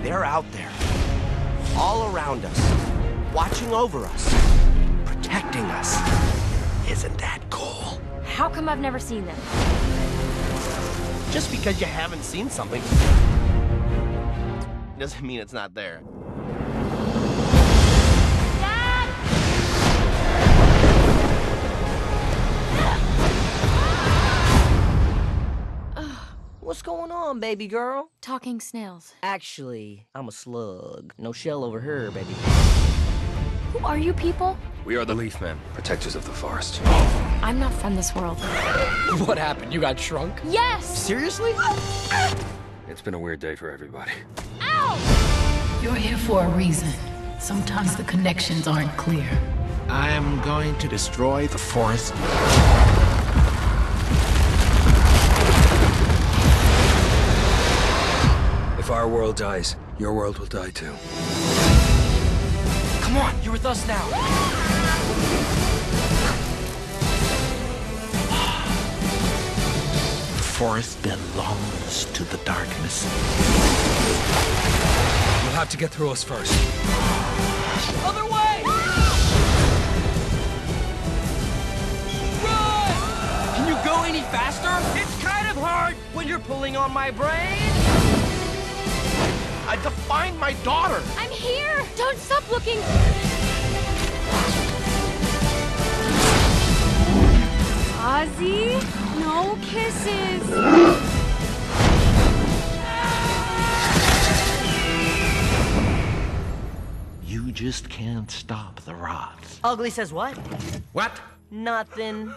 They're out there, all around us, watching over us, protecting us. Isn't that cool? How come I've never seen them? Just because you haven't seen something doesn't mean it's not there. Dad! What's going on, baby girl? Talking snails. Actually, I'm a slug. No shell over here, baby. Who are you people? We are the Leaf Men, protectors of the forest. I'm not from this world. What happened? You got shrunk? Yes! Seriously? It's been a weird day for everybody. Ow! You're here for a reason. Sometimes the connections aren't clear. I am going to destroy the forest. If our world dies, your world will die too. Come on, you're with us now. The forest belongs to the darkness. You'll have to get through us first. Other way! Run! Can you go any faster? It's kind of hard when you're pulling on my brain. I defined my daughter. I'm here! Don't stop looking! Ozzy, no kisses! You just can't stop the rot. Ugly says what? What? Nothing.